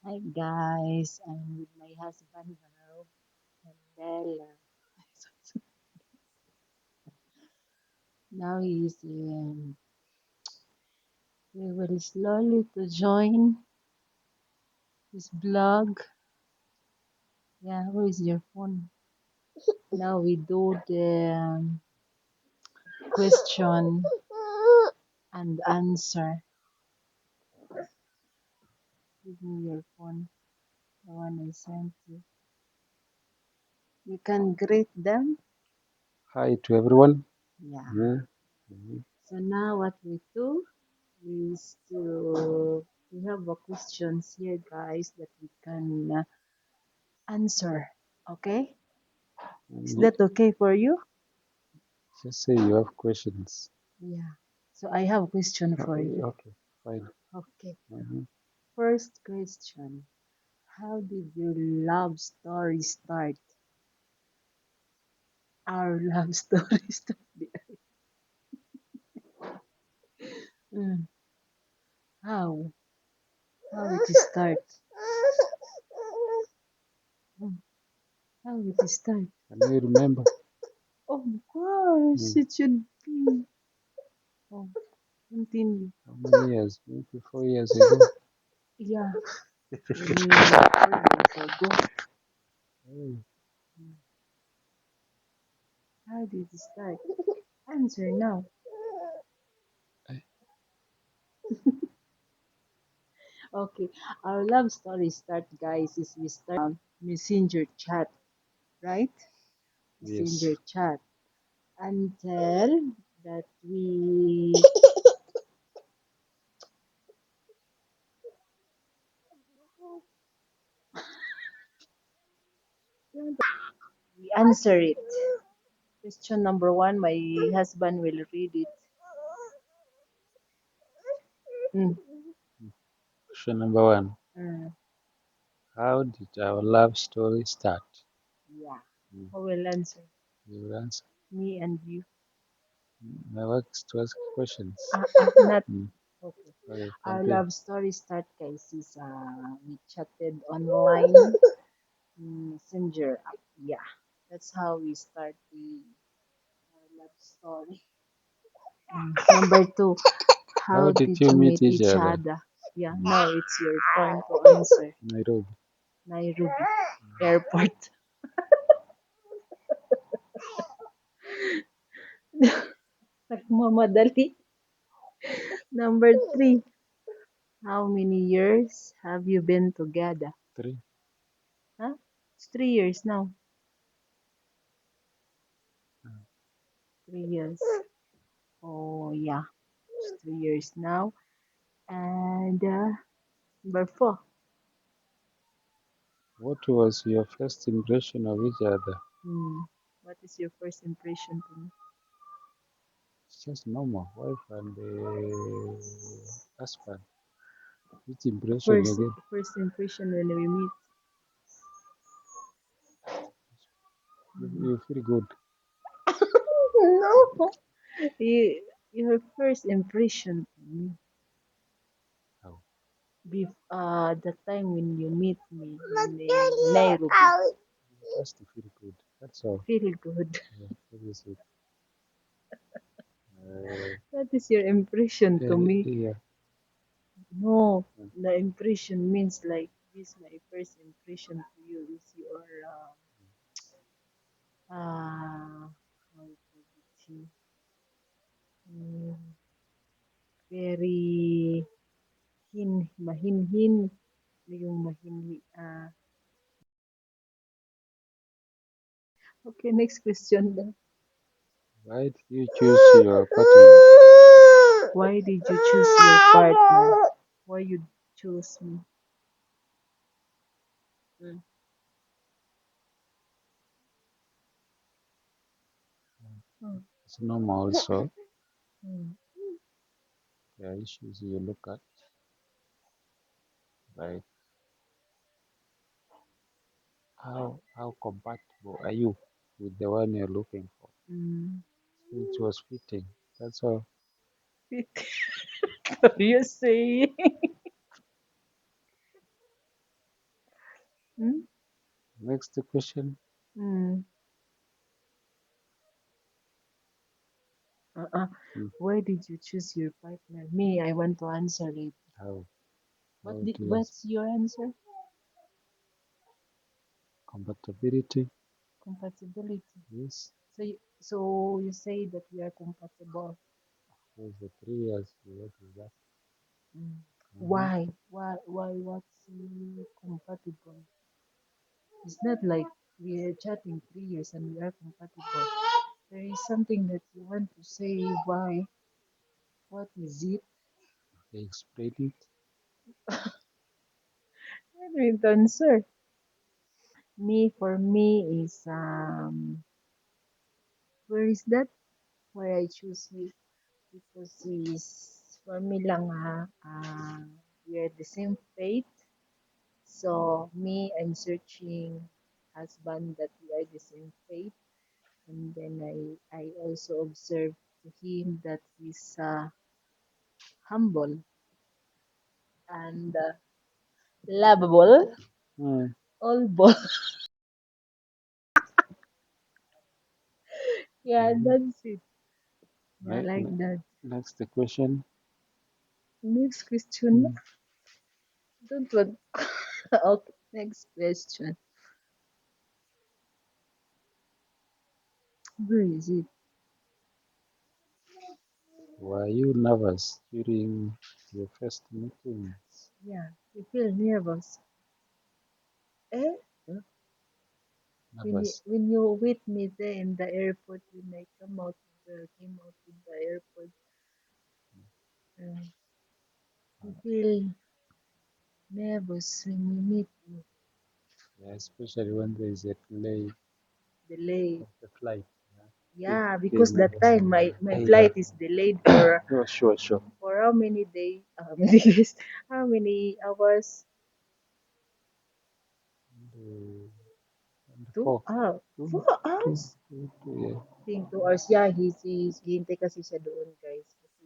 Hi guys, I'm with my husband now, Mandela. Now we will slowly to join his blog. Yeah, where is your phone? Now we do the question and answer. Give me your phone, the one I sent you. You can greet them. Hi to everyone. Yeah. Mhm. So now what we do is we have a questions here, guys, that we can answer. Okay? Is Mm, that okay for you? Just say you have questions. Yeah. So I have a question for you. Okay, fine. Okay. Mhm. First question. How did your love story start? Our love story start. Mm, how? How it start? Mm, how it start? Can you remember? Of course, Mm. it should be. Oh, continue. How many years? Maybe 4 years ago. Yeah. 4 years ago. Hey, Mm, how did it start? Answer now. hey, Okay, our love story start, guys, is we start messenger chat, right? yes. Messenger chat until that we answer it. Question number one, my husband will read it. Mm, Question number one. mm, How did our love story start? yeah. Mm. Who will answer? You will answer. Me and you. My work is to ask questions. Not Mm. okay. Okay, Our continue. love story start, guys, is we chatted online messenger app. Yeah, that's how we start the love story. Number two, How how did did you you meet meet each each other? other? Yeah, Mm. now it's your turn to answer. Nairobi. Nairobi Airport. Nagmamadali. Number three, how many years have you been together? 3. Huh? It's 3 years now. Mm. 3 years. Oh, yeah. It's 3 years now. And number four, What was your first impression of each other? hmm, what is your first impression to me? It's just normal. Wife and husband. Which impression First, again? first impression when we meet. Hmm. You feel good. No. Your first impression to me. How? The time when you meet me in Nairobi. Just to feel good. That's all. Feel good. Yeah, that is it. That is your impression to me. Yeah. No, the impression means like this. My first impression to you is you are how to put it, mm, very mahinhin, yung mahinhi. Okay, next question. Then. Why did you choose your partner? Why did you choose your partner? Why you choose me? Mm, mm, It's normal also. mm, There are issues you look at, like how compatible are you with the one you're looking for. mm. So it was fitting. That's all. What are you saying? Hmm? Next question. Hmm. Uh-uh. Hmm. Why did you choose your partner? Me, I want to answer it. How? How do you What's your answer? compatibility? Compatibility. Yes. So you say that we are compatible. Was the 3 years. What is that? Mm. Uh-huh. Why? What's compatible? It's not like we are chatting 3 years and we are compatible. There is something that you want to say. Why? What is it? Okay, explain it. I don't answer. For me is where is that? Why I choose you? Because is for me lang ha. We are the same faith. So me, I'm searching husband that we are the same faith, and then I also observe to him that he's humble and lovable, Hmm. all both. Yeah, Mhm. that's it. Yeah, Ne- like ne- that. Next question. Next question. Hmm. Don't want. Okay, next question. Where is it? Were you nervous during your first meetings? Yeah, you feel nervous. Eh? Huh? When you Nervous. when you with me there in the airport, when I came out in the airport, you feel nervous when you meet me. Yeah, especially when there is a delay Delay. of the flight. Yeah. Yeah, Feel because that nervous. time my Hey, flight is delayed oh, sure, sure. for how many days? How many days? How many hours? And Two four. hours. Two, 4 hours? yeah. I think 2 hours. Yeah, hihintay kasi siya doon, guys. Kasi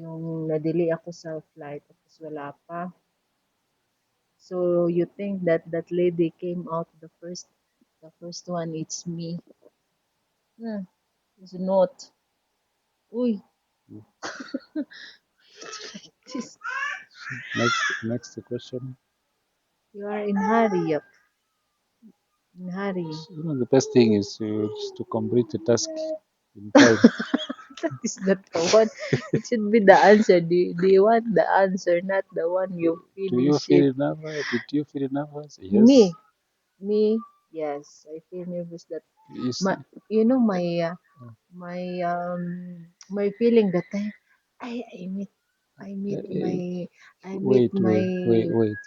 yung na-delay ako sa flight tapos wala pa. So you think that that lady came out the first one, it's me. Hmm, it's not. Uy, Mm. sis, Next question. you are in hurry, yep. In hurry. The best thing is just to complete the task in time. That is not the one. It should be the answer. Do you want the answer, not the one you Do you finish it? feel nervous? Did you feel nervous? Me, Yes. me, yes. I feel nervous that You my, see, you know my feeling that time. I meet I meet eh, my I meet wait, wait, wait, wait.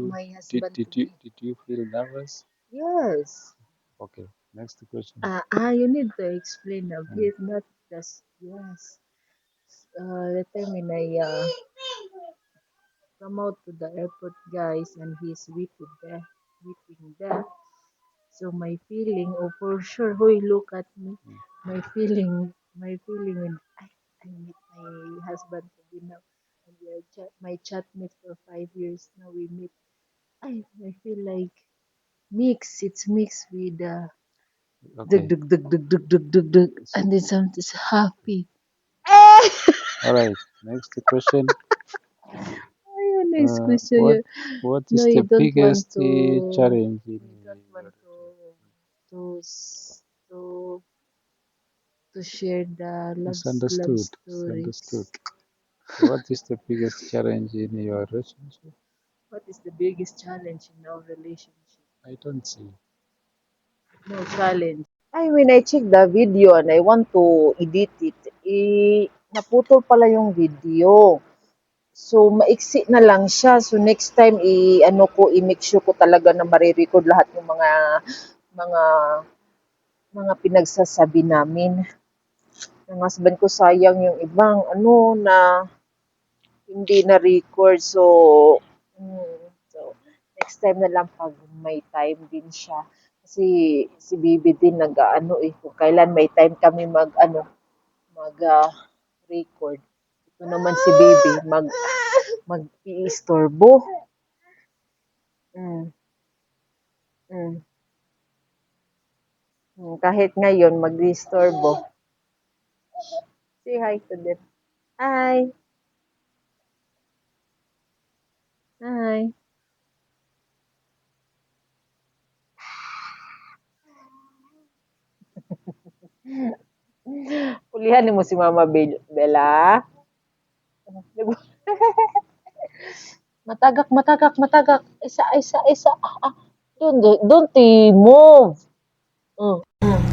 my husband to be. Did you feel nervous? Yes. Okay. Next question. You need to explain a Mm, bit, not just yes. The time when I come out to the airport, guys, and he's weeping there. So my feeling, oh for sure, hoy, look at me. mm. My feeling when I meet my husband to be now, and we are my chatmate for 5 years now. We meet. I feel like it's mixed with dug Okay. dug dug dug dug dug dug dug, So, and then something's happy. all right. Next question. Ayun, next question. What What No, is you the don't want biggest to. challenge in You don't want your to s- to to share the love misunderstood? Misunderstood. stories. What is the biggest challenge in your relationship? What is the biggest challenge in our relationship? I don't see. No challenge. Ay, when I check the video and I want to edit it, naputol pala yung video. So, maiksi na lang siya. So, next time, i-make sure ko talaga na marirecord lahat ng mga, mga pinagsasabi namin. Ng husband ko, sayang yung ibang, na hindi na record. So, next time na lang pag may time din siya. Kasi si Bibi din kung kailan may time kami mag record. Ito naman si Bibi mag iistorbo. Mm, mm, kahit ngayon mag-istorbo. Say hi to them. Hi. Hi. Pulihan mo si Mama Bella. Matagak, matagak, matagak. Isa, isa, isa. Don't move. Mm.